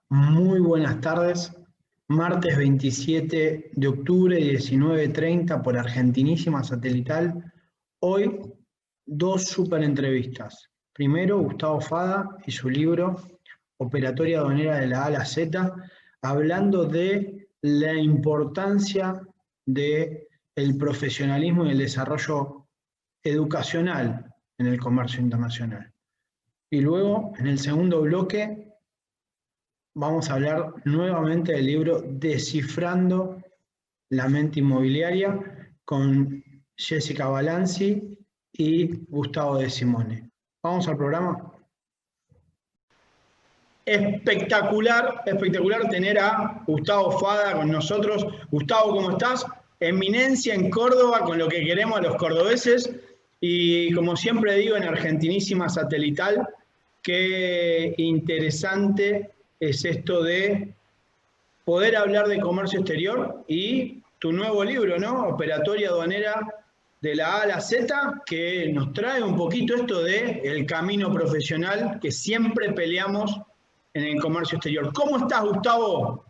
Muy buenas tardes, martes 27 de octubre, 19:30 por Argentinísima Satelital. Hoy, dos super entrevistas. Primero, Gustavo Fada y su libro Operatoria Aduanera de la A a la Z, hablando de la importancia del profesionalismo y el desarrollo educacional en el comercio internacional. Y luego, en el segundo bloque, vamos a hablar nuevamente del libro Descifrando la mente inmobiliaria con Jessica Balanzi y Gustavo De Simone. ¿Vamos al programa? Espectacular tener a Gustavo Fada con nosotros. Gustavo, ¿cómo estás? Eminencia en Córdoba con lo que queremos los cordobeses y como siempre digo en Argentinísima Satelital, qué interesante es esto de poder hablar de comercio exterior y tu nuevo libro, ¿no? Operatoria Aduanera de la A a la Z, que nos trae un poquito esto de el camino profesional que siempre peleamos en el comercio exterior. ¿Cómo estás, Gustavo?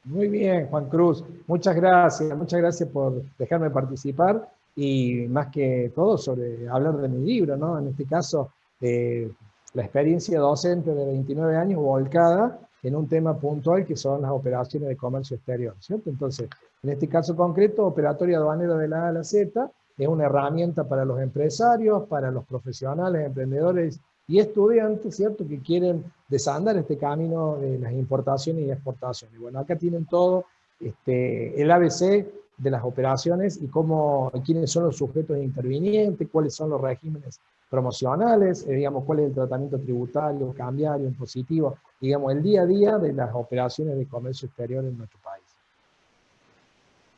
Muy bien, Juan Cruz. Muchas gracias por dejarme participar y más que todo sobre hablar de mi libro, ¿no? En este caso, la experiencia docente de 29 años volcada en un tema puntual que son las operaciones de comercio exterior, ¿cierto? Entonces, en este caso concreto, Operatoria Aduanera de la A a la Z es una herramienta para los empresarios, para los profesionales, emprendedores y estudiantes, ¿cierto?, que quieren desandar este camino de las importaciones y exportaciones. Bueno, acá tienen todo el ABC de las operaciones y quiénes son los sujetos intervinientes, cuáles son los regímenes promocionales, digamos, cuál es el tratamiento tributario, cambiario, impositivo, digamos, el día a día de las operaciones de comercio exterior en nuestro país.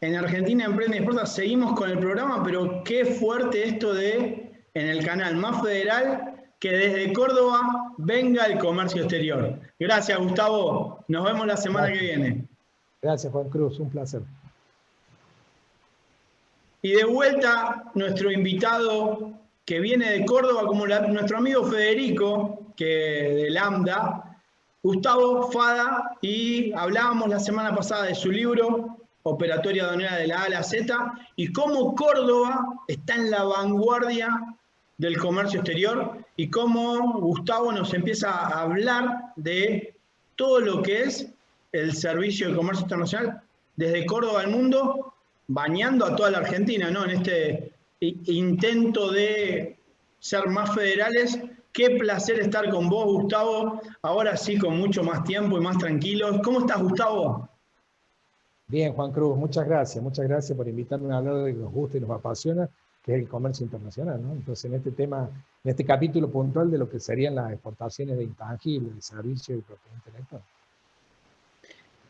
En Argentina Emprende y Exporta seguimos con el programa, pero qué fuerte esto de, en el canal más federal, que desde Córdoba venga el comercio exterior. Gracias, Gustavo. Nos vemos la semana que viene. Gracias, Juan Cruz. Un placer. Y de vuelta, nuestro invitado que viene de Córdoba, como nuestro amigo Federico, que de Lambda, Gustavo Fada, y hablábamos la semana pasada de su libro, Operatoria Aduanera de la A a la Z, y cómo Córdoba está en la vanguardia del comercio exterior, y cómo Gustavo nos empieza a hablar de todo lo que es el servicio de comercio internacional desde Córdoba al mundo, bañando a toda la Argentina, ¿no? En este intento de ser más federales. Qué placer estar con vos, Gustavo. Ahora sí, con mucho más tiempo y más tranquilos. ¿Cómo estás, Gustavo? Bien, Juan Cruz, muchas gracias por invitarme a hablar de lo que nos gusta y nos apasiona, que es el comercio internacional, ¿no? Entonces, en este tema, en este capítulo puntual de lo que serían las exportaciones de intangibles, de servicios y propiedad intelectual.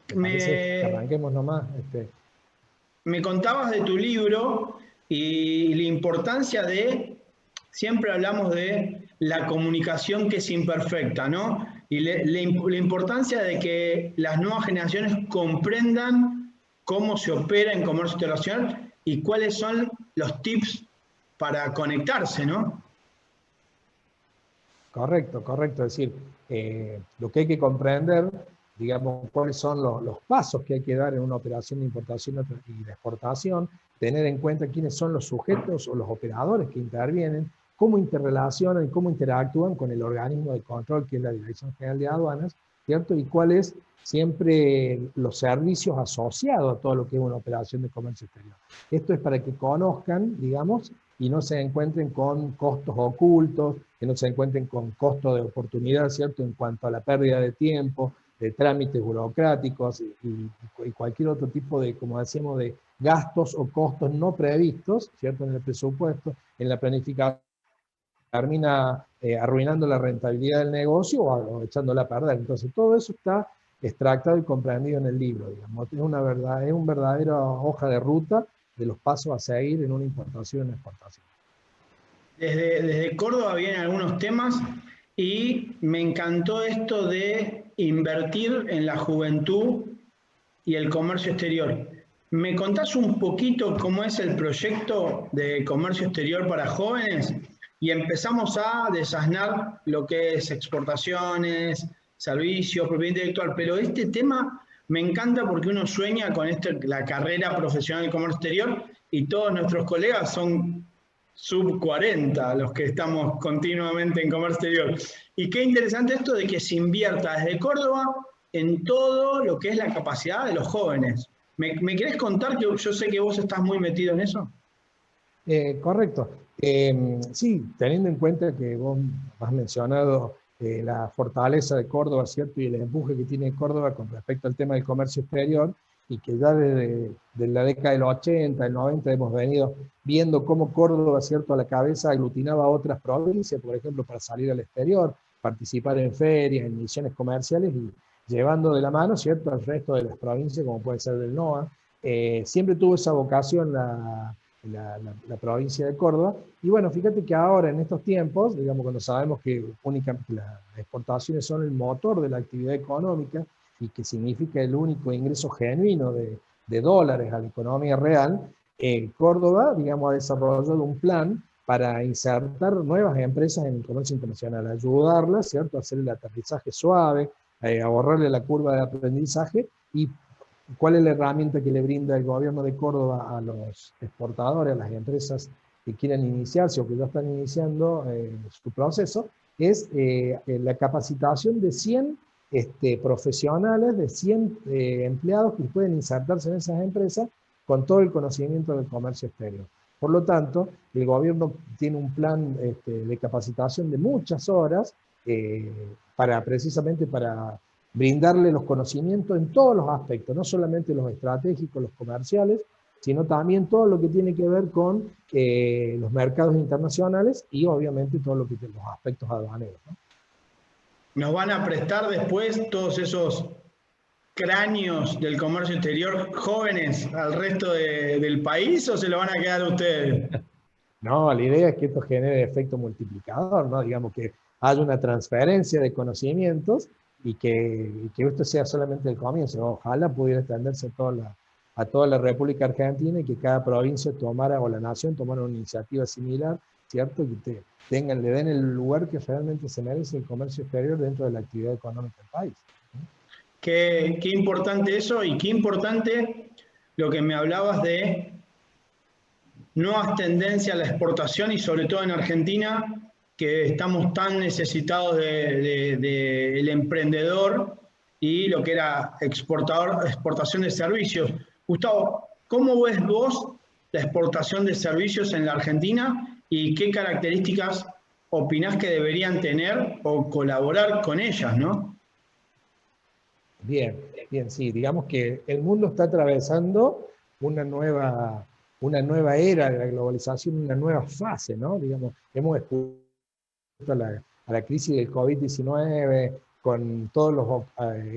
Que arranquemos nomás. Me contabas de tu libro y la importancia de, siempre hablamos de la comunicación que es imperfecta, ¿no? Y la importancia de que las nuevas generaciones comprendan cómo se opera en comercio internacional y cuáles son los tips para conectarse, ¿no? Correcto. Es decir, lo que hay que comprender, digamos, cuáles son los pasos que hay que dar en una operación de importación y de exportación, tener en cuenta quiénes son los sujetos o los operadores que intervienen, cómo interrelacionan y cómo interactúan con el organismo de control que es la Dirección General de Aduanas, ¿cierto? Y cuáles siempre los servicios asociados a todo lo que es una operación de comercio exterior. Esto es para que conozcan, digamos, y no se encuentren con costos ocultos, que no se encuentren con costos de oportunidad, ¿cierto?, en cuanto a la pérdida de tiempo, de trámites burocráticos y cualquier otro tipo de, como decíamos, de gastos o costos no previstos, ¿cierto?, en el presupuesto, en la planificación, termina arruinando la rentabilidad del negocio o echándola a perder. Entonces, todo eso está extractado y comprendido en el libro, digamos. Es una verdadera hoja de ruta de los pasos a seguir en una importación y una exportación. Desde Córdoba vienen algunos temas y me encantó esto de invertir en la juventud y el comercio exterior. ¿Me contás un poquito cómo es el proyecto de comercio exterior para jóvenes? Y empezamos a desasnar lo que es exportaciones, servicios, propiedad intelectual, pero este tema me encanta porque uno sueña con la carrera profesional de comercio exterior y todos nuestros colegas son sub 40 los que estamos continuamente en comercio exterior. Y qué interesante esto de que se invierta desde Córdoba en todo lo que es la capacidad de los jóvenes. ¿Me querés contar, que yo sé que vos estás muy metido en eso? Correcto. Sí, teniendo en cuenta que vos has mencionado la fortaleza de Córdoba, ¿cierto? Y el empuje que tiene Córdoba con respecto al tema del comercio exterior, y que ya desde la década del 80, el 90 hemos venido viendo cómo Córdoba, ¿cierto?, a la cabeza aglutinaba a otras provincias, por ejemplo, para salir al exterior, participar en ferias, en misiones comerciales y llevando de la mano, ¿cierto?, al resto de las provincias, como puede ser del NOA. Siempre tuvo esa vocación la provincia de Córdoba. Y bueno, fíjate que ahora en estos tiempos, digamos, cuando sabemos que únicamente las exportaciones son el motor de la actividad económica y que significa el único ingreso genuino de dólares a la economía real, Córdoba, digamos, ha desarrollado un plan para insertar nuevas empresas en el comercio internacional, ayudarlas, ¿cierto?, a hacer el aterrizaje suave, ahorrarle la curva de aprendizaje. Y ¿cuál es la herramienta que le brinda el gobierno de Córdoba a los exportadores, a las empresas que quieran iniciarse o que ya están iniciando su proceso? Es la capacitación de 100 profesionales, de 100 empleados que pueden insertarse en esas empresas con todo el conocimiento del comercio exterior. Por lo tanto, el gobierno tiene un plan de capacitación de muchas horas precisamente para brindarle los conocimientos en todos los aspectos, no solamente los estratégicos, los comerciales, sino también todo lo que tiene que ver con los mercados internacionales y obviamente todo lo que tiene los aspectos aduaneros, ¿no? ¿Nos van a prestar después todos esos cráneos del comercio exterior jóvenes al resto del país o se lo van a quedar ustedes? No, la idea es que esto genere efecto multiplicador, ¿no? Digamos que haya una transferencia de conocimientos y que esto sea solamente el comienzo. Ojalá pudiera extenderse a toda la República Argentina y que cada provincia tomara, o la nación tomara una iniciativa similar, ¿cierto? Y le den el lugar que realmente se merece el comercio exterior dentro de la actividad económica del país. Qué importante eso, y qué importante lo que me hablabas de nuevas tendencias a la exportación, y sobre todo en Argentina, que estamos tan necesitados del emprendedor y lo que era exportación de servicios. Gustavo, ¿cómo ves vos la exportación de servicios en la Argentina y qué características opinás que deberían tener o colaborar con ellas, ¿no? Bien, bien, sí, digamos que el mundo está atravesando una nueva era de la globalización, una nueva fase, ¿no? Digamos, hemos expuesto a la crisis del COVID-19 con todos los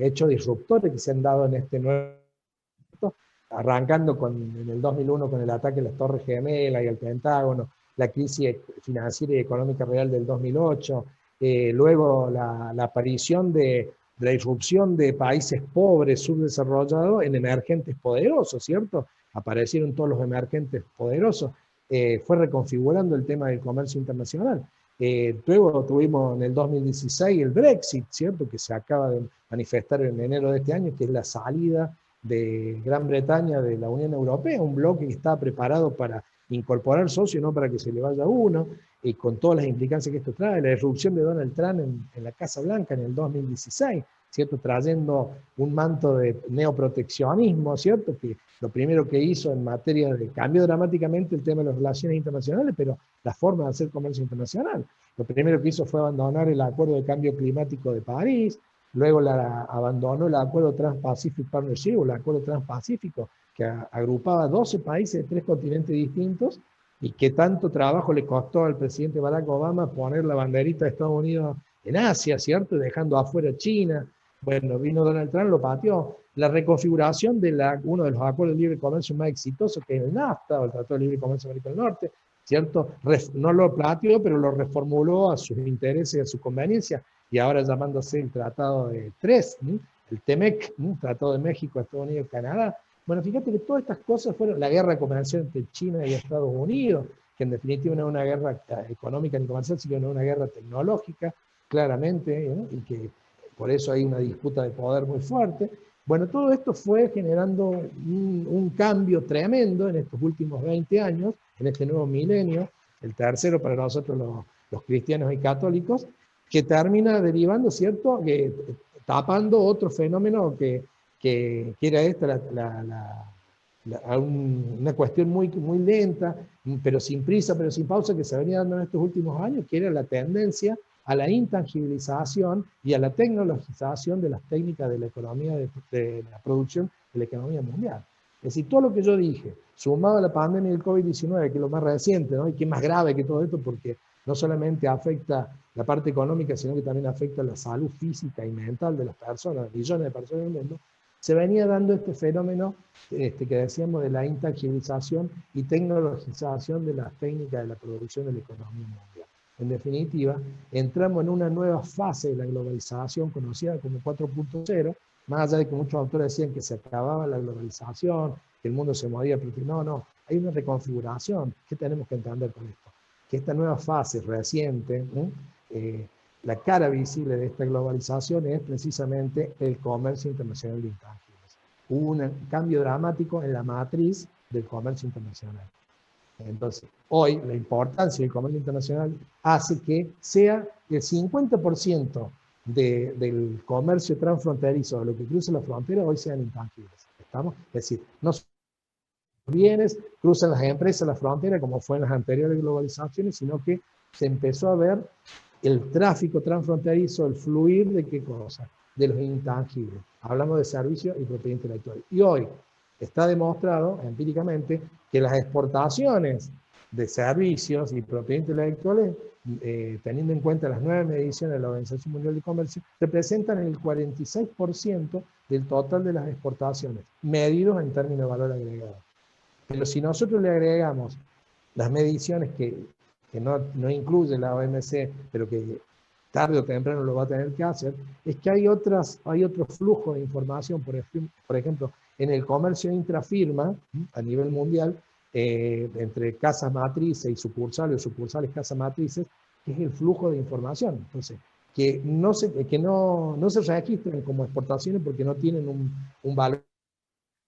hechos disruptores que se han dado en este nuevo, arrancando en el 2001 con el ataque a las Torres Gemelas y al Pentágono, la crisis financiera y económica real del 2008, luego la aparición de la irrupción de países pobres, subdesarrollados, en emergentes poderosos, ¿cierto? Aparecieron todos los emergentes poderosos, fue reconfigurando el tema del comercio internacional. Luego tuvimos en el 2016 el Brexit, ¿cierto?, que se acaba de manifestar en enero de este año, que es la salida de Gran Bretaña de la Unión Europea, un bloque que está preparado para incorporar socios, no para que se le vaya uno, y con todas las implicancias que esto trae, la irrupción de Donald Trump en la Casa Blanca en el 2016, ¿cierto?, trayendo un manto de neoproteccionismo, ¿cierto?, que lo primero que hizo en materia de cambió dramáticamente el tema de las relaciones internacionales, pero la forma de hacer comercio internacional. Lo primero que hizo fue abandonar el Acuerdo de Cambio Climático de París, luego abandonó el Acuerdo Trans-Pacific Partnership, o el Acuerdo Transpacífico, que agrupaba 12 países de 3 continentes distintos, y que tanto trabajo le costó al presidente Barack Obama poner la banderita de Estados Unidos en Asia, ¿cierto?, dejando afuera China. Bueno, vino Donald Trump, lo pateó. La reconfiguración de uno de los acuerdos de libre comercio más exitosos, que es el NAFTA, o el Tratado de Libre Comercio de América del Norte, ¿cierto? No lo planteó, pero lo reformuló a sus intereses y a su conveniencia, y ahora llamándose el Tratado de Tres, el TEMEC, Tratado de México, Estados Unidos, Canadá. Bueno, fíjate que todas estas cosas fueron la guerra comercial entre China y Estados Unidos, que en definitiva no es una guerra económica ni comercial, sino una guerra tecnológica, claramente, y que por eso hay una disputa de poder muy fuerte. Bueno, todo esto fue generando un cambio tremendo en estos últimos 20 años, en este nuevo milenio, el tercero para nosotros los cristianos y católicos, que termina derivando, ¿cierto?, tapando otro fenómeno que era esta, una cuestión muy, muy lenta, pero sin prisa, pero sin pausa, que se venía dando en estos últimos años, que era la tendencia a la intangibilización y a la tecnologización de las técnicas de la economía, de la producción de la economía mundial. Es decir, todo lo que yo dije, sumado a la pandemia del COVID-19, que es lo más reciente, ¿no?, y que es más grave que todo esto, porque no solamente afecta la parte económica, sino que también afecta la salud física y mental de las personas, millones de personas en el mundo, se venía dando este fenómeno que decíamos de la intangibilización y tecnologización de las técnicas de la producción de la economía mundial. En definitiva, entramos en una nueva fase de la globalización conocida como 4.0, más allá de que muchos autores decían que se acababa la globalización, que el mundo se movía, pero no, hay una reconfiguración. ¿Qué tenemos que entender con esto? Que esta nueva fase reciente, la cara visible de esta globalización es precisamente el comercio internacional de intangibles. Hubo un cambio dramático en la matriz del comercio internacional. Entonces, hoy la importancia del comercio internacional hace que sea el 50% del comercio transfronterizo, de lo que cruza la frontera, hoy sean intangibles. ¿Estamos? Es decir, no bienes cruzan las empresas la frontera como fue en las anteriores globalizaciones, sino que se empezó a ver el tráfico transfronterizo, el fluir de qué cosa, de los intangibles. Hablamos de servicios y propiedad intelectual. Y hoy está demostrado empíricamente que las exportaciones de servicios y propiedad intelectuales, teniendo en cuenta las nuevas mediciones de la Organización Mundial de Comercio, representan el 46% del total de las exportaciones, medidos en términos de valor agregado. Pero si nosotros le agregamos las mediciones que no incluye la OMC, pero que tarde o temprano lo va a tener que hacer, es que hay otro flujo de información, por ejemplo, en el comercio intrafirma, a nivel mundial, entre casas matrices y sucursales, o sucursales casas matrices, que es el flujo de información. Entonces, que no se registran como exportaciones porque no tienen un valor,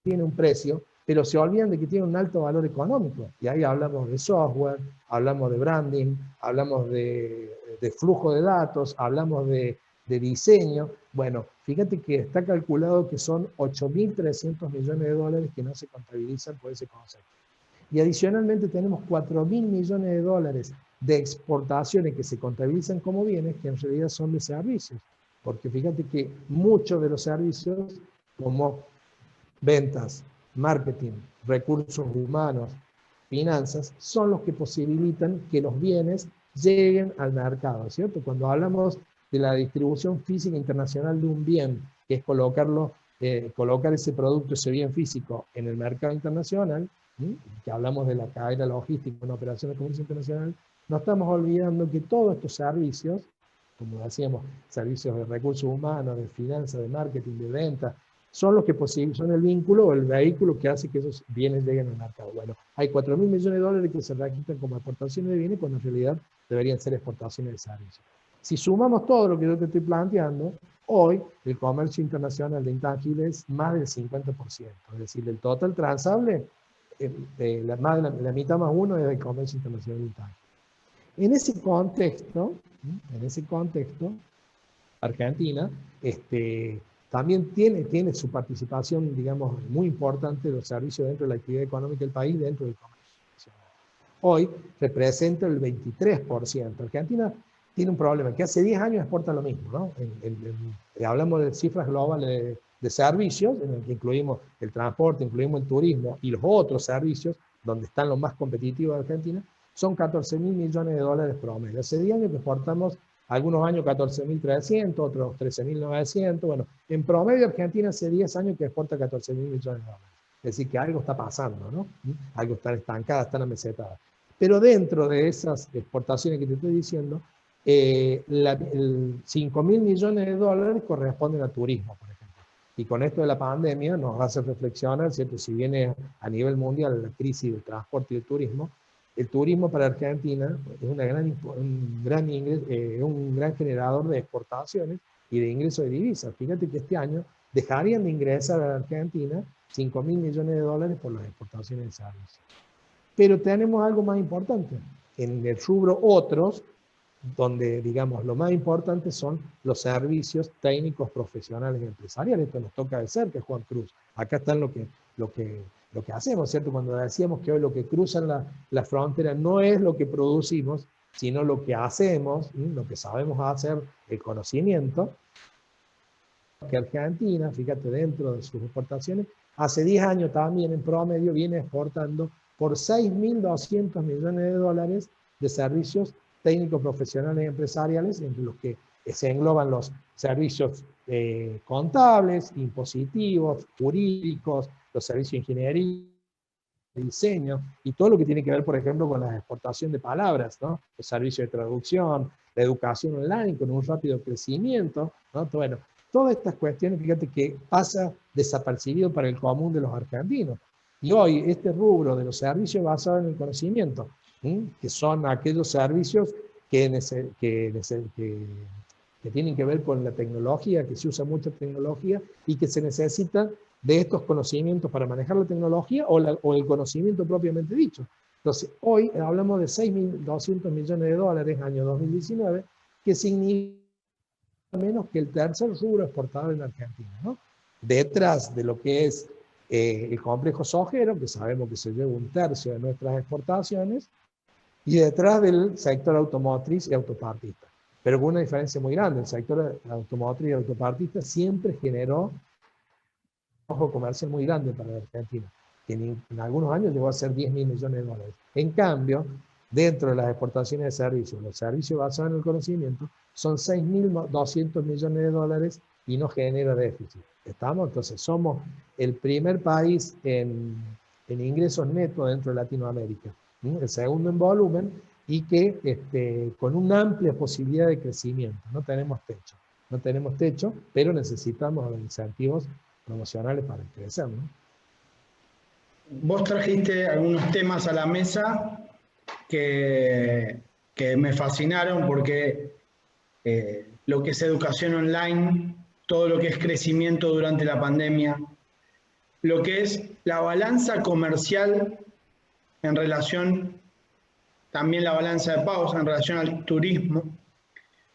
tienen un precio, pero se olvidan de que tiene un alto valor económico. Y ahí hablamos de software, hablamos de branding, hablamos de flujo de datos, hablamos de diseño. Bueno, fíjate que está calculado que son 8.300 millones de dólares que no se contabilizan por ese concepto. Y adicionalmente tenemos 4.000 millones de dólares de exportaciones que se contabilizan como bienes, que en realidad son de servicios. Porque fíjate que muchos de los servicios, como ventas, marketing, recursos humanos, finanzas, son los que posibilitan que los bienes lleguen al mercado, ¿cierto? Cuando hablamos de la distribución física internacional de un bien, que es colocar ese producto, ese bien físico en el mercado internacional, que hablamos de la cadena logística, una operación de comercio internacional, no estamos olvidando que todos estos servicios, como decíamos, servicios de recursos humanos, de finanzas, de marketing, de venta, son los que son el vínculo o el vehículo que hace que esos bienes lleguen al mercado. Bueno, hay 4.000 millones de dólares que se registran como exportaciones de bienes cuando en realidad deberían ser exportaciones de servicios. Si sumamos todo lo que yo te estoy planteando, hoy el comercio internacional de intangibles es más del 50%. Es decir, del total transable, la mitad más uno es el comercio internacional de intangibles. En ese contexto, Argentina, también tiene su participación, digamos, muy importante de los servicios dentro de la actividad económica del país, dentro del comercio internacional. Hoy representa el 23%. Argentina tiene un problema, que hace 10 años exporta lo mismo, ¿no? Hablamos de cifras globales de servicios, en el que incluimos el transporte, incluimos el turismo y los otros servicios, donde están los más competitivos de Argentina, son 14.000 millones de dólares promedio. Hace 10 años que exportamos, algunos años 14.300, otros 13.900. Bueno, en promedio Argentina hace 10 años que exporta 14.000 millones de dólares. Es decir, que algo está pasando, ¿no? Algo está estancado, está en la meseta. Pero dentro de esas exportaciones que te estoy diciendo, 5.000 millones de dólares corresponden a turismo, por ejemplo. Y con esto de la pandemia nos hace reflexionar, ¿cierto? Si viene a nivel mundial la crisis del transporte y del turismo, el turismo para Argentina es un gran generador de exportaciones y de ingresos de divisas. Fíjate que este año dejarían de ingresar a la Argentina 5.000 millones de dólares por las exportaciones de servicios. Pero tenemos algo más importante. En el rubro otros, donde, digamos, lo más importante son los servicios técnicos profesionales y empresariales. Esto nos toca de cerca, Juan Cruz. Acá está lo que hacemos, ¿cierto? Cuando decíamos que hoy lo que cruza la frontera no es lo que producimos, sino lo que hacemos, lo que sabemos hacer, el conocimiento. Que Argentina, fíjate, dentro de sus exportaciones, hace 10 años también en promedio viene exportando por 6.200 millones de dólares de servicios técnicos profesionales y empresariales, entre los que se engloban los servicios contables, impositivos, jurídicos, los servicios de ingeniería, diseño, y todo lo que tiene que ver, por ejemplo, con la exportación de palabras, ¿no? Los servicios de traducción, la educación online con un rápido crecimiento, ¿no? Bueno, todas estas cuestiones, fíjate que pasa desapercibido para el común de los argentinos. Y hoy este rubro de los servicios basados en el conocimiento, que son aquellos servicios que tienen que ver con la tecnología, que se usa mucha tecnología y que se necesitan de estos conocimientos para manejar la tecnología o el conocimiento propiamente dicho. Entonces, hoy hablamos de 6.200 millones de dólares, año 2019, que significa menos que el tercer rubro exportador en Argentina, ¿no? Detrás de lo que es el complejo sojero, que sabemos que se lleva un tercio de nuestras exportaciones, y detrás del sector automotriz y autopartista. Pero con una diferencia muy grande, el sector automotriz y autopartista siempre generó un ojo comercial muy grande para la Argentina, que en algunos años llegó a ser 10.000 millones de dólares. En cambio, dentro de las exportaciones de servicios, los servicios basados en el conocimiento, son 6.200 millones de dólares y no genera déficit. ¿Estamos? Entonces, somos el primer país en ingresos netos dentro de Latinoamérica, el segundo en volumen, y que con una amplia posibilidad de crecimiento. No tenemos techo, pero necesitamos los incentivos promocionales para crecer, ¿no? Vos trajiste algunos temas a la mesa que me fascinaron porque lo que es educación online, todo lo que es crecimiento durante la pandemia, lo que es la balanza comercial en relación, también la balanza de pagos en relación al turismo,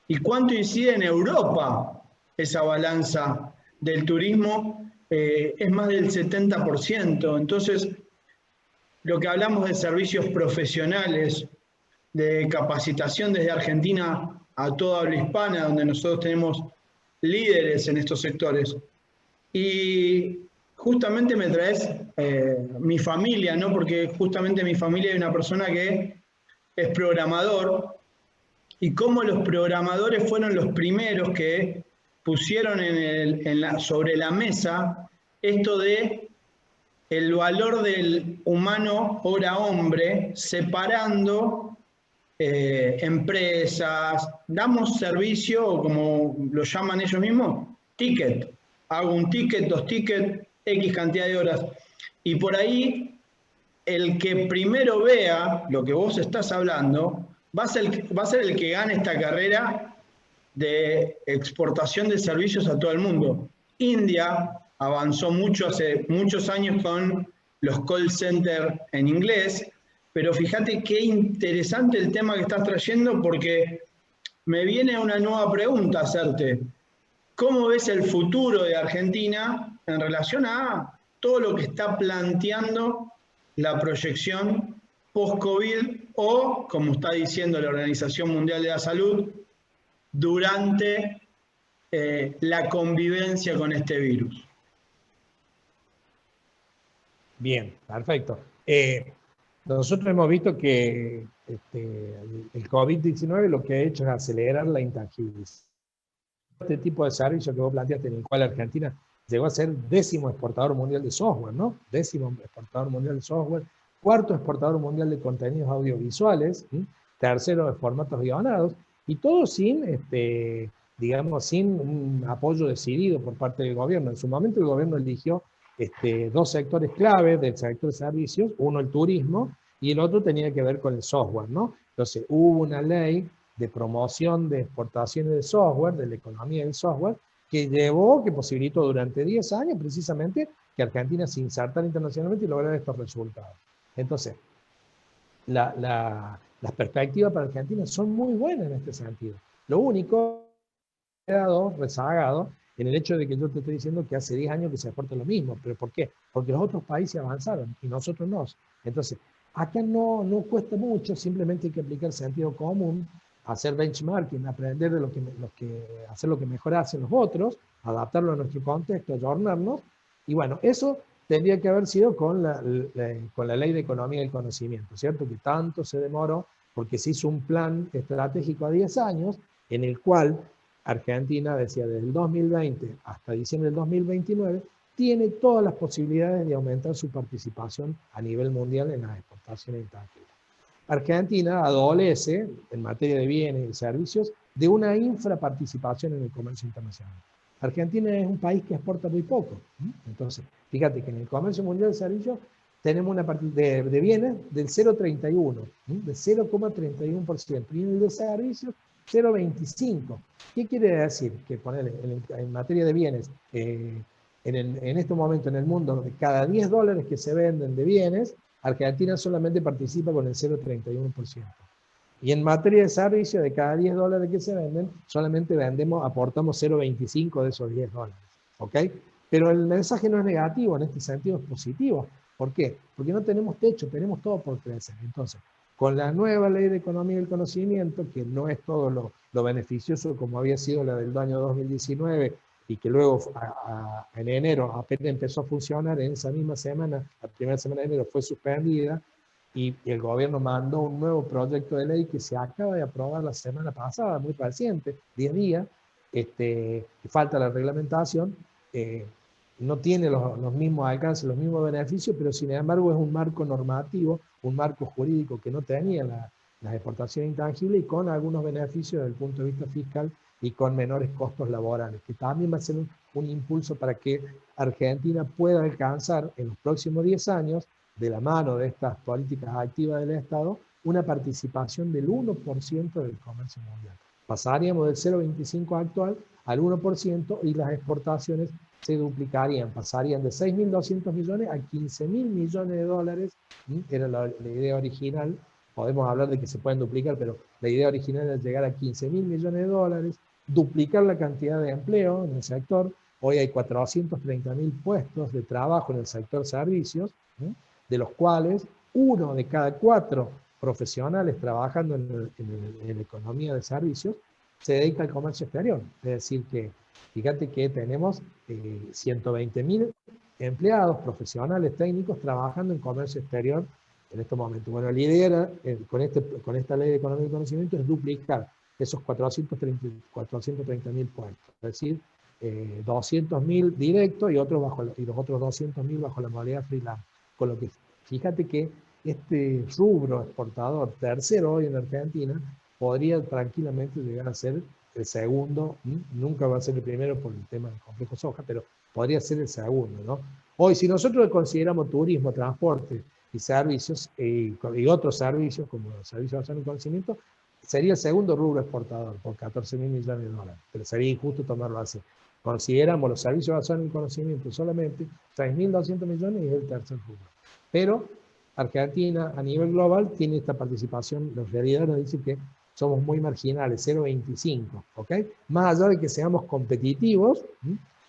y cuánto incide en Europa esa balanza del turismo, es más del 70%. Entonces, lo que hablamos de servicios profesionales, de capacitación desde Argentina a toda habla hispana, donde nosotros tenemos líderes en estos sectores. Y justamente me traes mi familia, ¿no? Porque justamente mi familia hay una persona que es programador, y cómo los programadores fueron los primeros que pusieron sobre la mesa esto de el valor del humano hora-hombre, separando empresas, damos servicio, como lo llaman ellos mismos, ticket. Hago un ticket, 2 tickets, X cantidad de horas. Y por ahí, el que primero vea lo que vos estás hablando, va a ser el que gane esta carrera de exportación de servicios a todo el mundo. India avanzó mucho hace muchos años con los call centers en inglés, pero fíjate qué interesante el tema que estás trayendo, porque me viene una nueva pregunta a hacerte. ¿Cómo ves el futuro de Argentina en relación a todo lo que está planteando la proyección post-COVID o, como está diciendo la Organización Mundial de la Salud, durante la convivencia con este virus? Bien, perfecto. Nosotros hemos visto que el COVID-19 lo que ha hecho es acelerar la intangibilización. Este tipo de servicio que vos planteaste, en el cual Argentina llegó a ser 10º exportador mundial de software, ¿no? 10º exportador mundial de software, cuarto exportador mundial de contenidos audiovisuales, ¿sí? Tercero de formatos guionados, y todo sin, digamos, sin un apoyo decidido por parte del gobierno. En su momento el gobierno eligió dos sectores clave del sector de servicios, uno el turismo y el otro tenía que ver con el software, ¿no? Entonces hubo una ley de promoción de exportaciones de software, de la economía del software, que posibilitó durante 10 años precisamente que Argentina se insertara internacionalmente y lograra estos resultados. Entonces, las perspectivas para Argentina son muy buenas en este sentido. Lo único que ha quedado rezagado en el hecho de que yo te estoy diciendo que hace 10 años que se exporta lo mismo. ¿Pero por qué? Porque los otros países avanzaron y nosotros no. Entonces, acá no cuesta mucho, simplemente hay que aplicar sentido común, hacer benchmarking, aprender de hacer lo que mejor hacen los otros, adaptarlo a nuestro contexto, ayornarnos, y bueno, eso tendría que haber sido con la ley de economía del conocimiento, ¿cierto? Que tanto se demoró porque se hizo un plan estratégico a 10 años en el cual Argentina decía desde el 2020 hasta diciembre del 2029 tiene todas las posibilidades de aumentar su participación a nivel mundial en las exportaciones intangibles. Argentina adolece, en materia de bienes y servicios, de una infraparticipación en el comercio internacional. Argentina es un país que exporta muy poco. Entonces, fíjate que en el comercio mundial de servicios tenemos una de bienes del 0,31, de 0,31%, y en el de servicios 0,25. ¿Qué quiere decir? Que ponerle en materia de bienes, en este momento en el mundo, de cada $10 que se venden de bienes, Argentina solamente participa con el 0,31%. Y en materia de servicio, de cada $10 que se venden, solamente aportamos 0,25 de esos $10. ¿Ok? Pero el mensaje no es negativo, en este sentido es positivo. ¿Por qué? Porque no tenemos techo, tenemos todo por crecer. Entonces, con la nueva ley de economía del conocimiento, que no es todo lo beneficioso como había sido la del año 2019, y que luego en enero apenas empezó a funcionar, en esa misma semana, la primera semana de enero fue suspendida, y el gobierno mandó un nuevo proyecto de ley que se acaba de aprobar la semana pasada, muy reciente, 10 días, falta la reglamentación, no tiene los mismos alcances, los mismos beneficios, pero sin embargo es un marco normativo, un marco jurídico que no tenía las exportaciones intangibles y con algunos beneficios desde el punto de vista fiscal y con menores costos laborales, que también va a ser un impulso para que Argentina pueda alcanzar en los próximos 10 años, de la mano de estas políticas activas del Estado, una participación del 1% del comercio mundial. Pasaríamos del 0,25 actual al 1% y las exportaciones se duplicarían, pasarían de 6.200 millones a 15.000 millones de dólares. Era la idea original. Podemos hablar de que se pueden duplicar, pero la idea original era llegar a 15.000 millones de dólares, duplicar la cantidad de empleo en el sector. Hoy hay 430.000 puestos de trabajo en el sector servicios, de los cuales 1 de cada 4 profesionales trabajando en la economía de servicios se dedica al comercio exterior. Es decir que, fíjate que tenemos 120.000 empleados profesionales técnicos trabajando en comercio exterior en estos momentos. Bueno, la idea era, con esta ley de economía y conocimiento, es duplicar esos 430.000 puestos. Es decir, 200.000 directos y los otros 200.000 bajo la modalidad freelance. Con lo que, fíjate que este rubro exportador tercero hoy en Argentina podría tranquilamente llegar a ser el segundo, nunca va a ser el primero por el tema del complejo soja, pero podría ser el segundo, ¿no? Hoy, si nosotros consideramos turismo, transporte y servicios, y otros servicios, como los servicios basados en conocimiento, sería el segundo rubro exportador, por 14.000 millones de dólares, pero sería injusto tomarlo así. Consideramos los servicios basados en el conocimiento solamente 6.200 millones y es el tercer rubro. Pero Argentina a nivel global tiene esta participación, la realidad nos dice que somos muy marginales, 0,25, ¿ok? Más allá de que seamos competitivos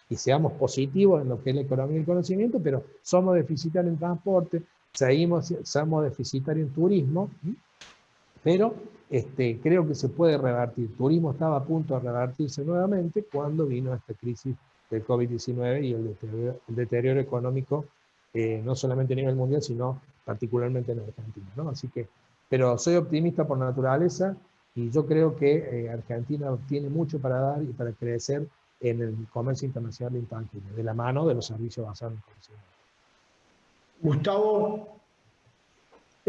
y seamos positivos en lo que es la economía del conocimiento, pero somos deficitarios en transporte, somos deficitarios en turismo, pero creo que se puede revertir. Turismo estaba a punto de revertirse nuevamente cuando vino esta crisis del COVID-19 y el deterioro económico, no solamente a nivel mundial, sino particularmente en Argentina, ¿no? Así que, pero soy optimista por naturaleza y yo creo que Argentina tiene mucho para dar y para crecer en el comercio internacional intangible, de la mano de los servicios basados en conocimiento. Gustavo,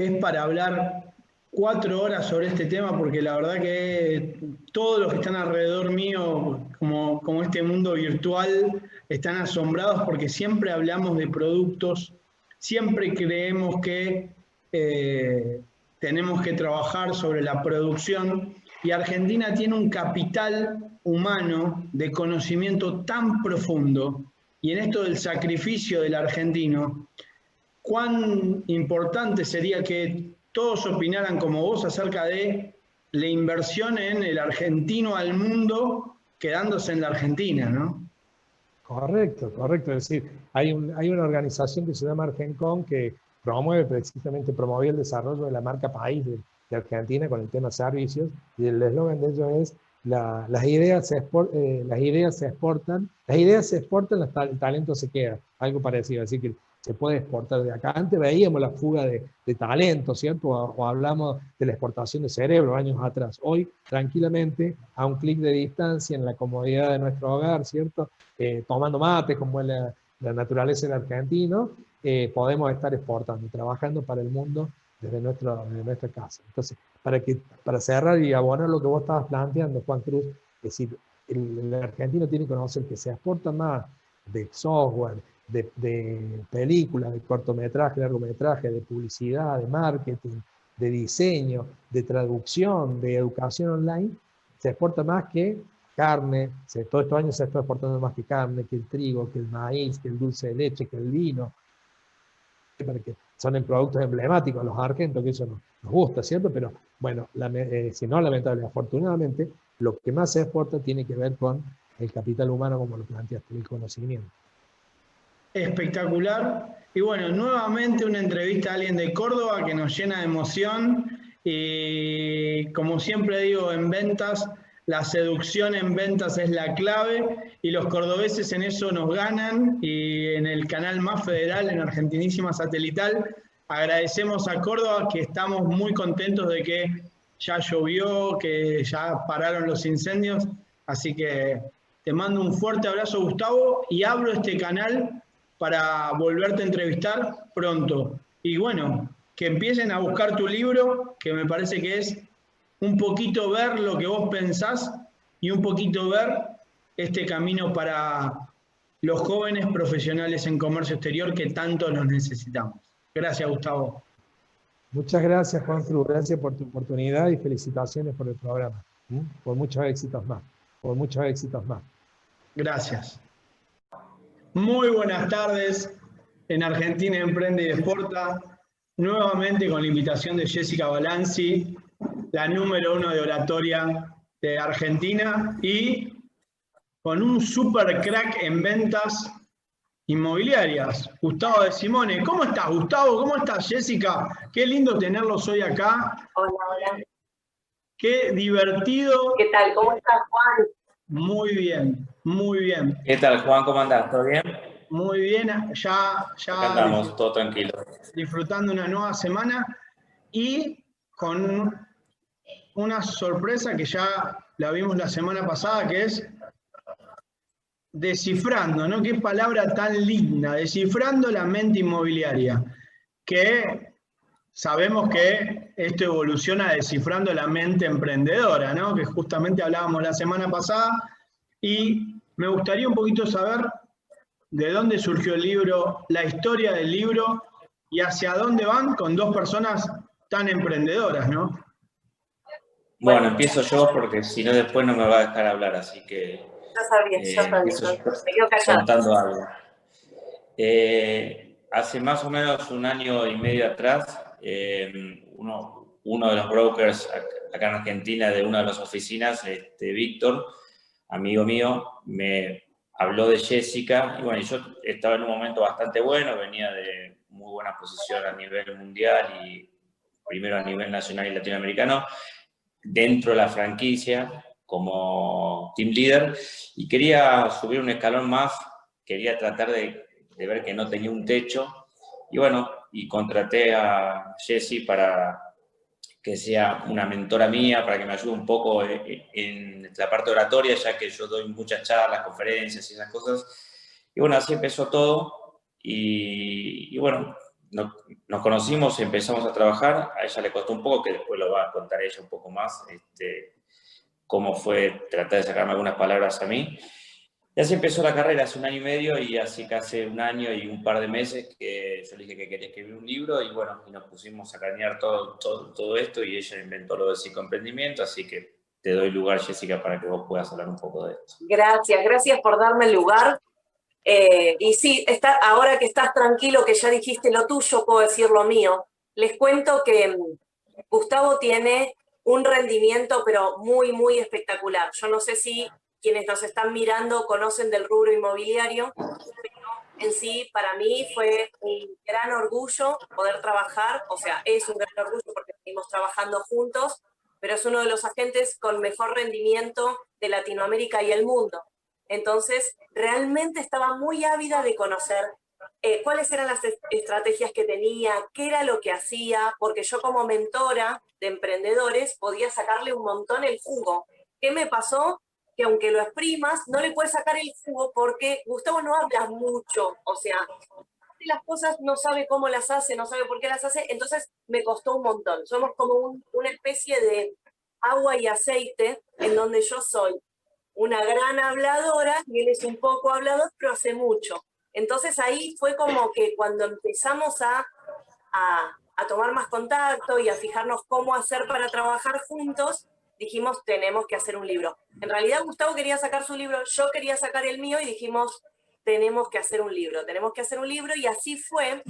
es para hablar 4 horas sobre este tema, porque la verdad que todos los que están alrededor mío, como este mundo virtual, están asombrados porque siempre hablamos de productos, siempre creemos que tenemos que trabajar sobre la producción, y Argentina tiene un capital humano de conocimiento tan profundo, y en esto del sacrificio del argentino, cuán importante sería que todos opinaran como vos acerca de la inversión en el argentino al mundo quedándose en la Argentina, ¿no? Correcto, correcto. Es decir, hay una organización que se llama Argencon que promovía el desarrollo de la marca país de Argentina con el tema servicios, y el eslogan de ellos es las ideas se exportan, el talento se queda, algo parecido, así que se puede exportar de acá. Antes veíamos la fuga de talento, ¿cierto? O hablamos de la exportación de cerebro años atrás. Hoy, tranquilamente, a un clic de distancia, en la comodidad de nuestro hogar, ¿cierto? Tomando mate, como es la naturaleza del argentino, podemos estar exportando, trabajando para el mundo desde nuestra casa. Entonces, para cerrar y abonar lo que vos estabas planteando, Juan Cruz, es decir, el argentino tiene que conocer que se exporta más de software, de películas, de cortometraje, largometraje, de publicidad, de marketing, de diseño, de traducción, de educación online, se exporta más que carne. Todos estos años se está exportando más que carne, que el trigo, que el maíz, que el dulce de leche, que el vino, porque son productos emblemáticos los argentos, que eso nos gusta, ¿cierto? Pero bueno, si no, lamentable, afortunadamente, lo que más se exporta tiene que ver con el capital humano, como lo planteaste, el conocimiento. Espectacular. Y bueno, nuevamente una entrevista a alguien de Córdoba que nos llena de emoción. Y como siempre digo, en ventas, la seducción en ventas es la clave, y los cordobeses en eso nos ganan. Y en el canal más federal, en Argentinísima Satelital, agradecemos a Córdoba, que estamos muy contentos de que ya llovió, que ya pararon los incendios. Así que te mando un fuerte abrazo, Gustavo, y abro este canal para volverte a entrevistar pronto. Y bueno, que empiecen a buscar tu libro, que me parece que es un poquito ver lo que vos pensás y un poquito ver este camino para los jóvenes profesionales en comercio exterior que tanto los necesitamos. Gracias, Gustavo. Muchas gracias, Juan Cruz. Gracias por tu oportunidad y felicitaciones por el programa. Por muchos éxitos más. Por muchos éxitos más. Gracias. Muy buenas tardes en Argentina Emprende y Exporta, nuevamente con la invitación de Jessica Balanzi, la número 1 de oratoria de Argentina, y con un super crack en ventas inmobiliarias, Gustavo de Simone. ¿Cómo estás, Gustavo? ¿Cómo estás, Jessica? Qué lindo tenerlos hoy acá. Hola, hola. Qué divertido. ¿Qué tal? ¿Cómo estás, Juan? Muy bien, muy bien. ¿Qué tal, Juan? ¿Cómo andás? ¿Todo bien? Muy bien, ya Acá andamos, todo tranquilo. Disfrutando una nueva semana y con una sorpresa que ya la vimos la semana pasada, que es descifrando, ¿no? Qué palabra tan linda, descifrando la mente inmobiliaria, que sabemos que esto evoluciona descifrando la mente emprendedora, ¿no? Que justamente hablábamos la semana pasada, y me gustaría un poquito saber de dónde surgió el libro, la historia del libro y hacia dónde van con dos personas tan emprendedoras, ¿no? Bueno, empiezo yo porque si no después no me va a dejar hablar, así que Yo sabía, empiezo yo me quedo callado. contando algo. Hace más o menos 1 año y medio atrás, uno de los brokers acá en Argentina de una de las oficinas, Víctor, amigo mío, me habló de Jessica, y bueno, yo estaba en un momento bastante bueno, venía de muy buena posición a nivel mundial y primero a nivel nacional y latinoamericano, dentro de la franquicia como team leader, y quería subir un escalón más, quería tratar de ver que no tenía un techo, y bueno, y contraté a Jessie para que sea una mentora mía, para que me ayude un poco en la parte oratoria, ya que yo doy muchas charlas, conferencias y esas cosas. Y bueno, así empezó todo. Y bueno, nos conocimos y empezamos a trabajar. A ella le costó un poco, que después lo va a contar ella un poco más, cómo fue tratar de sacarme algunas palabras a mí. Y así empezó la carrera hace 1 año y medio, y así casi 1 año y un par de meses que yo le dije que quería escribir un libro, y bueno, y nos pusimos a cranear todo esto, y ella inventó lo del psicoemprendimiento, así que te doy lugar, Jessica, para que vos puedas hablar un poco de esto. Gracias por darme el lugar. Y sí, ahora que estás tranquilo, que ya dijiste lo tuyo, puedo decir lo mío. Les cuento que Gustavo tiene un rendimiento, pero muy, muy espectacular. Yo no sé si quienes nos están mirando conocen del rubro inmobiliario, pero en sí, para mí fue un gran orgullo poder trabajar, o sea, es un gran orgullo porque seguimos trabajando juntos, pero es uno de los agentes con mejor rendimiento de Latinoamérica y el mundo. Entonces, realmente estaba muy ávida de conocer cuáles eran las estrategias que tenía, qué era lo que hacía, porque yo como mentora de emprendedores podía sacarle un montón el jugo. ¿Qué me pasó? Que aunque lo exprimas, no le puedes sacar el jugo porque Gustavo no habla mucho, o sea, las cosas no sabe cómo las hace, no sabe por qué las hace, entonces me costó un montón. Somos como una especie de agua y aceite en donde yo soy una gran habladora y él es un poco hablador, pero hace mucho. Entonces ahí fue como que cuando empezamos a tomar más contacto y a fijarnos cómo hacer para trabajar juntos, dijimos, tenemos que hacer un libro. En realidad Gustavo quería sacar su libro, yo quería sacar el mío y dijimos, tenemos que hacer un libro, y así fue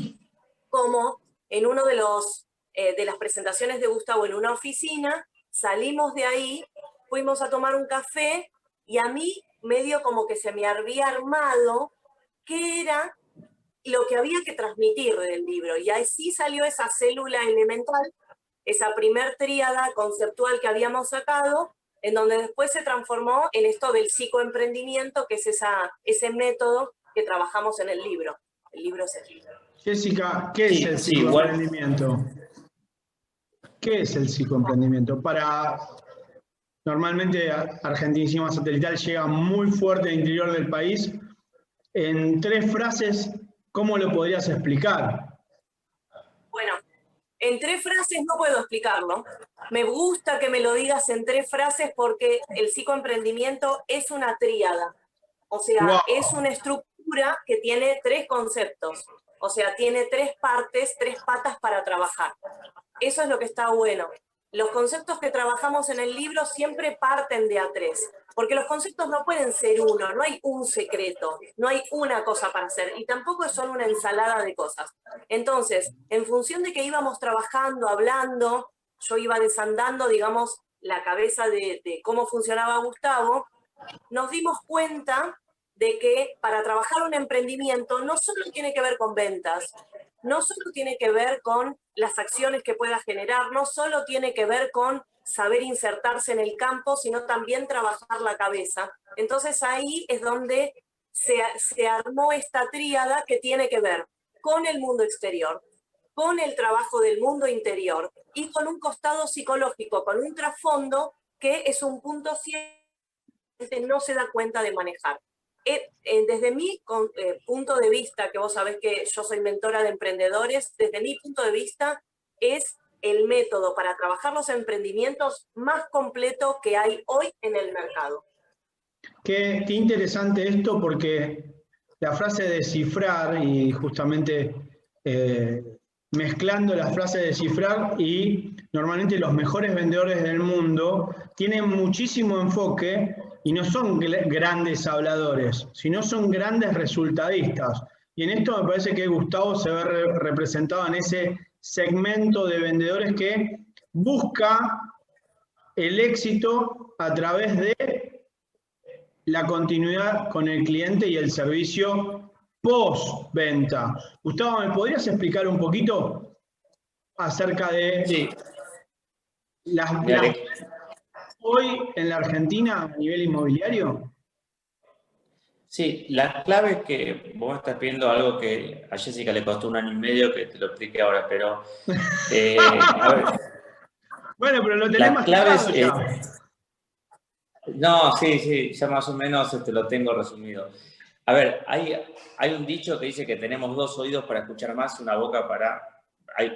como en uno de las presentaciones de Gustavo en una oficina, salimos de ahí, fuimos a tomar un café y a mí medio como que se me había armado qué era lo que había que transmitir del libro. Y así salió esa célula elemental, esa primer tríada conceptual que habíamos sacado, en donde después se transformó en esto del psicoemprendimiento, que es ese método que trabajamos en el libro. El libro es el libro. Jessica, ¿qué es el psicoemprendimiento? ¿Qué es el psicoemprendimiento? Normalmente Argentinísima Satelital llega muy fuerte al interior del país. En 3 frases, ¿cómo lo podrías explicar? Bueno, en 3 frases no puedo explicarlo. Me gusta que me lo digas en 3 frases porque el psicoemprendimiento es una tríada. O sea, wow, es una estructura que tiene 3 conceptos. O sea, tiene 3 partes, 3 patas para trabajar. Eso es lo que está bueno. Los conceptos que trabajamos en el libro siempre parten de A3, porque los conceptos no pueden ser uno, no hay un secreto, no hay una cosa para hacer, y tampoco son una ensalada de cosas. Entonces, en función de que íbamos trabajando, hablando, yo iba desandando, digamos, la cabeza de cómo funcionaba Gustavo, nos dimos cuenta de que para trabajar un emprendimiento no solo tiene que ver con ventas, no solo tiene que ver con las acciones que pueda generar, no solo tiene que ver con saber insertarse en el campo, sino también trabajar la cabeza. Entonces ahí es donde se armó esta tríada que tiene que ver con el mundo exterior, con el trabajo del mundo interior y con un costado psicológico, con un trasfondo que es un punto ciego que no se da cuenta de manejar. Desde mi punto de vista, que vos sabés que yo soy mentora de emprendedores, desde mi punto de vista es el método para trabajar los emprendimientos más completo que hay hoy en el mercado. Qué interesante esto, porque la frase descifrar, y justamente mezclando la frase descifrar, y normalmente los mejores vendedores del mundo tienen muchísimo enfoque y no son grandes habladores, sino son grandes resultadistas. Y en esto me parece que Gustavo se ve representado en ese segmento de vendedores que busca el éxito a través de la continuidad con el cliente y el servicio post-venta. Gustavo, ¿me podrías explicar un poquito acerca de hoy en la Argentina a nivel inmobiliario? Sí, la clave es que vos estás pidiendo algo que a Jessica le costó 1 año y medio, que te lo explique ahora, pero a ver. Bueno, pero lo tenemos claro ya. No, sí, ya más o menos lo tengo resumido. A ver, hay un dicho que dice que tenemos 2 oídos para escuchar más, una boca para...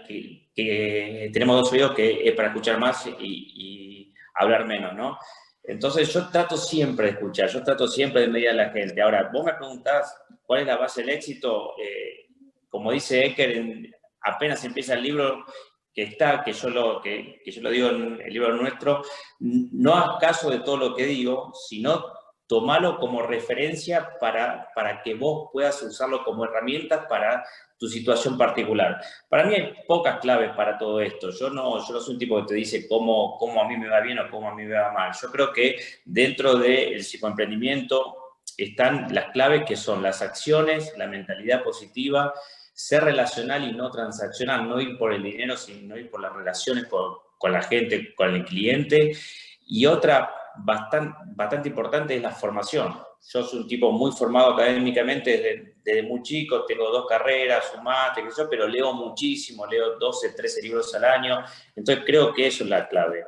que tenemos 2 oídos que es para escuchar más y hablar menos, ¿no? Entonces yo trato siempre de escuchar, yo trato siempre de medir a la gente. Ahora, vos me preguntás cuál es la base del éxito. Como dice Ecker, apenas empieza el libro, que yo lo digo en el libro nuestro, no hagas caso de todo lo que digo, sino tomalo como referencia para que vos puedas usarlo como herramienta para tu situación particular. Para mí hay pocas claves para todo esto. Yo no soy un tipo que te dice cómo a mí me va bien o cómo a mí me va mal. Yo creo que dentro del psicoemprendimiento están las claves que son las acciones, la mentalidad positiva, ser relacional y no transaccional, no ir por el dinero, sino ir por las relaciones con la gente, con el cliente. Y otra bastante importante es la formación. Yo soy un tipo muy formado académicamente desde muy chico, tengo 2 carreras, un máster, pero leo muchísimo, leo 12, 13 libros al año, entonces creo que eso es la clave.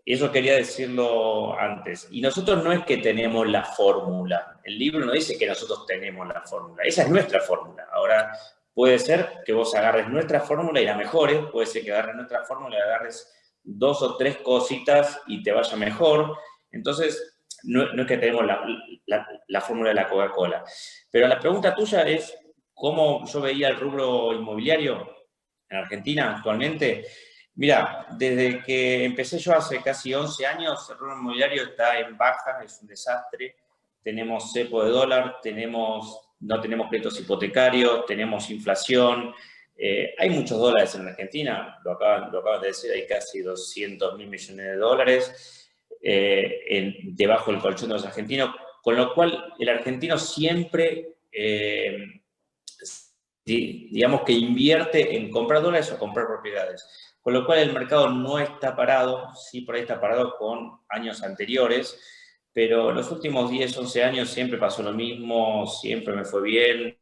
Eso quería decirlo antes. Y nosotros no es que tenemos la fórmula. El libro no dice que nosotros tenemos la fórmula. Esa es nuestra fórmula. Ahora, puede ser que vos agarres nuestra fórmula y la mejores. Puede ser que agarres nuestra fórmula y agarres 2 o 3 cositas y te vaya mejor. Entonces, no es que tenemos la fórmula de la Coca-Cola. Pero la pregunta tuya es cómo yo veía el rubro inmobiliario en Argentina actualmente. Mira, desde que empecé yo hace casi 11 años, el rubro inmobiliario está en baja, es un desastre. Tenemos cepo de dólar, no tenemos créditos hipotecarios, tenemos inflación. Hay muchos dólares en Argentina, lo acaban de decir, hay casi 200.000 millones de dólares debajo del colchón de los argentinos, con lo cual el argentino siempre, digamos que invierte en comprar dólares o comprar propiedades. Con lo cual el mercado no está parado, sí por ahí está parado con años anteriores, pero los últimos 10, 11 años siempre pasó lo mismo, siempre me fue bien,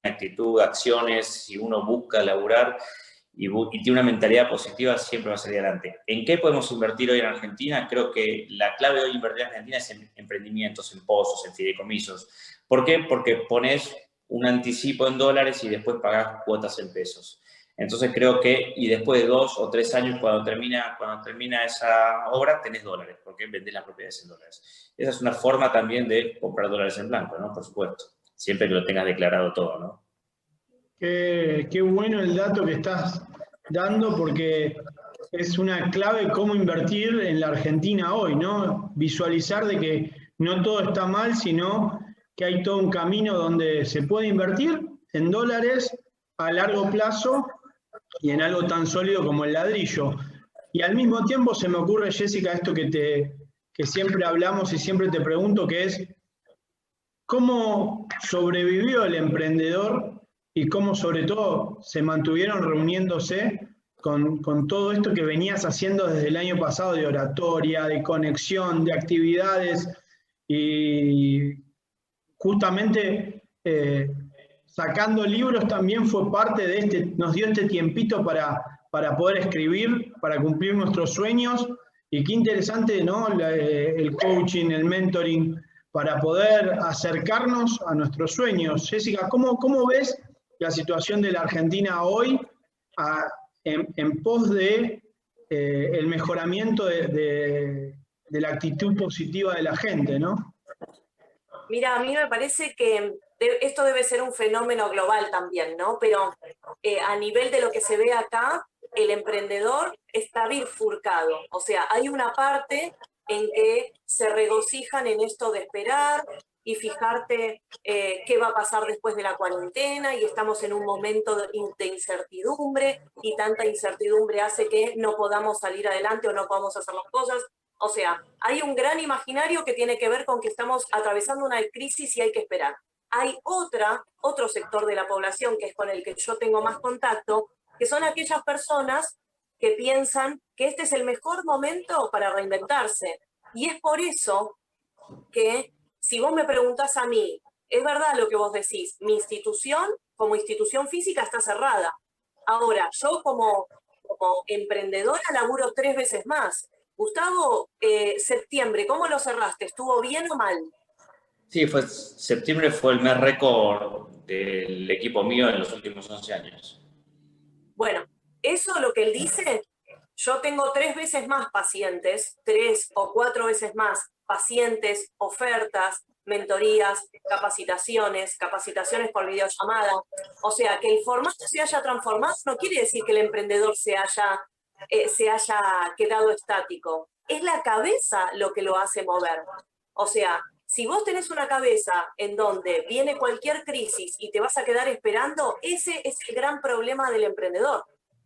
actitud, acciones, si uno busca laburar y tiene una mentalidad positiva, siempre va a salir adelante. ¿En qué podemos invertir hoy en Argentina? Creo que la clave de hoy invertir en Argentina es en emprendimientos, en pozos, en fideicomisos. ¿Por qué? Porque pones un anticipo en dólares y después pagás cuotas en pesos. Entonces creo que, y después de 2 o 3 años, cuando termina esa obra, tenés dólares, porque vendés las propiedades en dólares. Esa es una forma también de comprar dólares en blanco, ¿no? Por supuesto. Siempre que lo tengas declarado todo, ¿no? Qué bueno el dato que estás dando, porque es una clave cómo invertir en la Argentina hoy, ¿no? Visualizar de que no todo está mal, sino que hay todo un camino donde se puede invertir en dólares a largo plazo y en algo tan sólido como el ladrillo. Y al mismo tiempo se me ocurre, Jessica, esto que siempre hablamos y siempre te pregunto, que es ¿cómo sobrevivió el emprendedor y cómo sobre todo se mantuvieron reuniéndose con todo esto que venías haciendo desde el año pasado de oratoria, de conexión, de actividades y justamente sacando libros también fue parte de nos dio este tiempito para poder escribir, para cumplir nuestros sueños y qué interesante, ¿no? El coaching, el mentoring, para poder acercarnos a nuestros sueños. Jessica, ¿cómo ves la situación de la Argentina hoy en pos de el mejoramiento de la actitud positiva de la gente, ¿no? Mira, a mí me parece que esto debe ser un fenómeno global también, ¿no? Pero a nivel de lo que se ve acá, el emprendedor está bifurcado. O sea, hay una parte en que se regocijan en esto de esperar y fijarte qué va a pasar después de la cuarentena y estamos en un momento de incertidumbre y tanta incertidumbre hace que no podamos salir adelante o no podamos hacer las cosas. O sea, hay un gran imaginario que tiene que ver con que estamos atravesando una crisis y hay que esperar. Hay otro sector de la población, que es con el que yo tengo más contacto, que son aquellas personas que piensan que este es el mejor momento para reinventarse. Y es por eso que, si vos me preguntás a mí, es verdad lo que vos decís, mi institución, como institución física, está cerrada. Ahora, yo como emprendedora laburo 3 veces más. Gustavo, septiembre, ¿cómo lo cerraste? ¿Estuvo bien o mal? Sí, septiembre fue el mes récord del equipo mío en los últimos 11 años. Bueno, eso lo que él dice, yo tengo 3 veces más pacientes, 3 o 4 veces más pacientes, ofertas, mentorías, capacitaciones por videollamada. O sea, que el formato se haya transformado no quiere decir que el emprendedor se haya quedado estático. Es la cabeza lo que lo hace mover. O sea, si vos tenés una cabeza en donde viene cualquier crisis y te vas a quedar esperando, ese es el gran problema del emprendedor.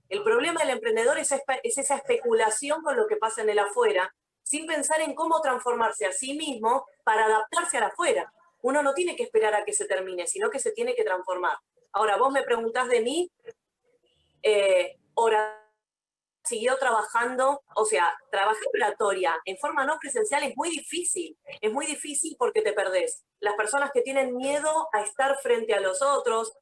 El problema del emprendedor es esa especulación con lo que pasa en el afuera, sin pensar en cómo transformarse a sí mismo para adaptarse al afuera. Uno no tiene que esperar a que se termine, sino que se tiene que transformar. Ahora, vos me preguntás de mí, siguió trabajando, o sea, trabajar en oratoria en forma no presencial es muy difícil porque te perdés. Las personas que tienen miedo a estar frente a los otros,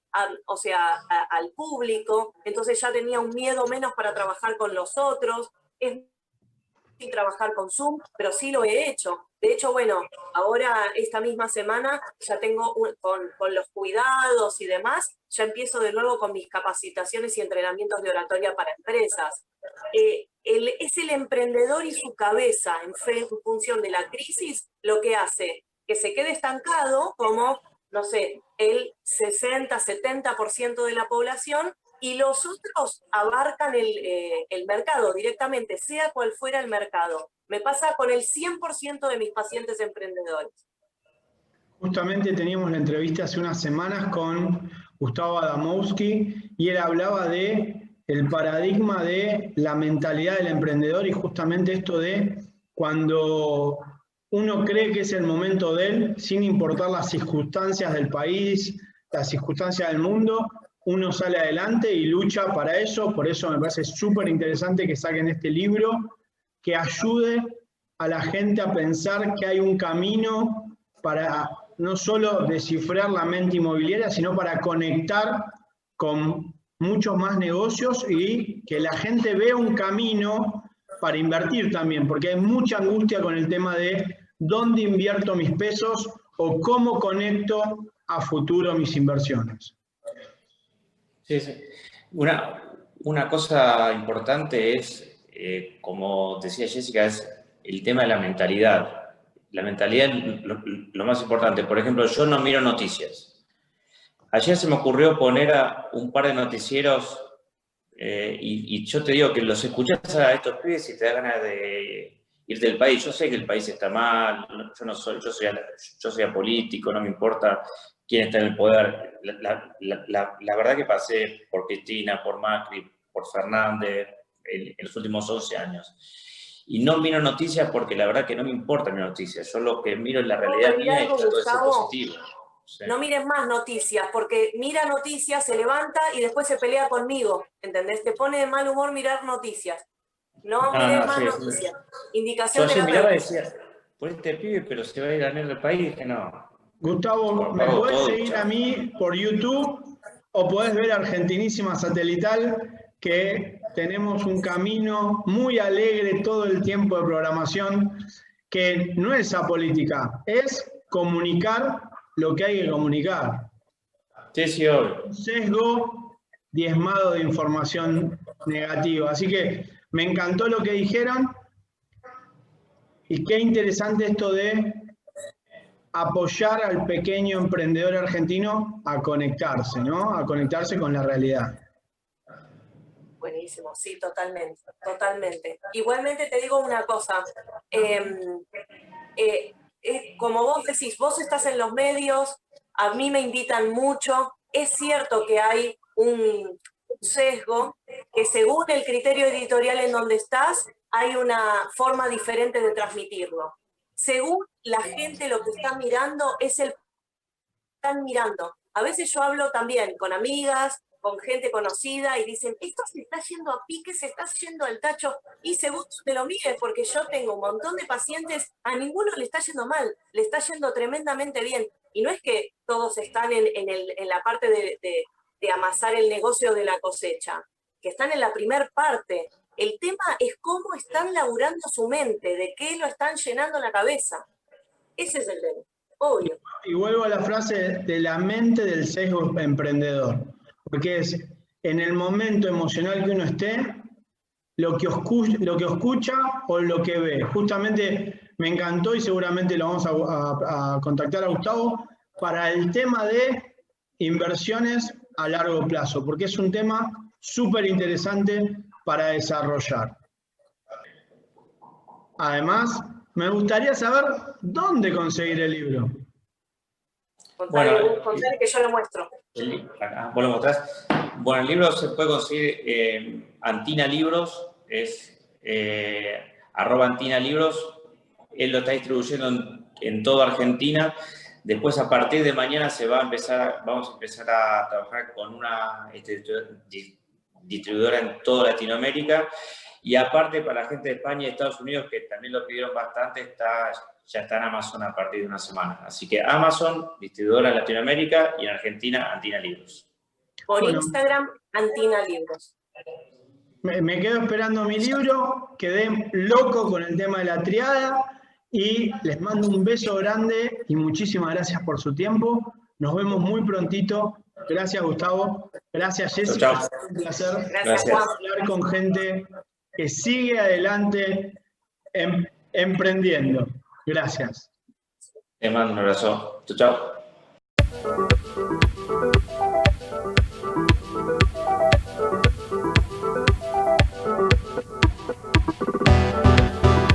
o sea, al público, entonces ya tenía un miedo menos para trabajar con los otros, es difícil trabajar con Zoom, pero sí lo he hecho. De hecho, bueno, ahora esta misma semana ya tengo, con los cuidados y demás, ya empiezo de nuevo con mis capacitaciones y entrenamientos de oratoria para empresas. Es el emprendedor y su cabeza en función de la crisis lo que hace que se quede estancado como, no sé, el 60-70% de la población y los otros abarcan el mercado directamente, sea cual fuera el mercado. Me pasa con el 100% de mis pacientes emprendedores. Justamente teníamos la entrevista hace unas semanas con Gustavo Adamowski y él hablaba de el paradigma de la mentalidad del emprendedor y justamente esto de cuando uno cree que es el momento de él, sin importar las circunstancias del país, las circunstancias del mundo, uno sale adelante y lucha para eso. Por eso me parece súper interesante que saquen este libro que ayude a la gente a pensar que hay un camino para no solo descifrar la mente inmobiliaria, sino para conectar con muchos más negocios y que la gente vea un camino para invertir también, porque hay mucha angustia con el tema de dónde invierto mis pesos o cómo conecto a futuro mis inversiones. Sí, sí. Una cosa importante es, como decía Jessica, es el tema de la mentalidad. La mentalidad es lo más importante. Por ejemplo, yo no miro noticias. Ayer se me ocurrió poner a un par de noticieros y yo te digo que los escuchás a estos pibes y te da ganas de irte del país. Yo sé que el país está mal, yo soy apolítico, no me importa quién está en el poder. La verdad que pasé por Cristina, por Macri, por Fernández en los últimos 11 años. Y no miro noticias porque la verdad que no me importa mi noticias. Yo lo que miro es la realidad mía y trato de ser positivo. Sí. No mires más noticias, porque mira noticias, se levanta y después se pelea conmigo, ¿entendés? Te pone de mal humor mirar noticias. No mires más noticias. Indicación de la miraba y terapeuta. decía, por este pibe, pero se va a ir a del país, que no. Gustavo, me podés seguir a mí por YouTube o podés ver Argentinísima Satelital, que tenemos un camino muy alegre todo el tiempo de programación, que no es apolítica, es comunicar lo que hay que comunicar. Sí, sí, obvio. Un sesgo diezmado de información negativa. Así que me encantó lo que dijeron y qué interesante esto de apoyar al pequeño emprendedor argentino a conectarse, ¿no? A conectarse con la realidad. Buenísimo, sí, totalmente, totalmente. Igualmente te digo una cosa, como vos decís, vos estás en los medios, a mí me invitan mucho, es cierto que hay un sesgo, que según el criterio editorial en donde estás, hay una forma diferente de transmitirlo. Según la gente lo que está mirando es el que están mirando. A veces yo hablo también con amigas, con gente conocida y dicen, esto se está yendo a pique, se está yendo al tacho, y según te lo mires, porque yo tengo un montón de pacientes, a ninguno le está yendo mal, le está yendo tremendamente bien. Y no es que todos están en la parte de amasar el negocio de la cosecha, que están en la primer parte. El tema es cómo están laburando su mente, de qué lo están llenando la cabeza. Ese es el tema. obvio. Y vuelvo a la frase de la mente del sesgo emprendedor, porque es en el momento emocional que uno esté, lo que escucha o lo que ve. Justamente me encantó y seguramente lo vamos a contactar a Gustavo para el tema de inversiones a largo plazo, porque es un tema súper interesante para desarrollar. Además, me gustaría saber dónde conseguir el libro. Contale que yo lo muestro. ¿Vos lo mostrás? Bueno, el libro se puede conseguir Antina Libros, es @Antina Libros. Él lo está distribuyendo en toda Argentina. Después, a partir de mañana, vamos a empezar a trabajar con una distribuidora en toda Latinoamérica. Y aparte, para la gente de España y Estados Unidos, que también lo pidieron bastante, ya está en Amazon a partir de una semana. Así que Amazon, distribuidora en Latinoamérica, y en Argentina, Antina Libros. Por Instagram, Antina Libros. Me quedo esperando mi libro, quedé loco con el tema de la triada y les mando un beso grande y muchísimas gracias por su tiempo. Nos vemos muy prontito. Gracias, Gustavo. Gracias, Jessica. Chau. Un placer. Gracias, Juan. Hablar con gente que sigue adelante emprendiendo. Gracias. Te mando un abrazo. Chau.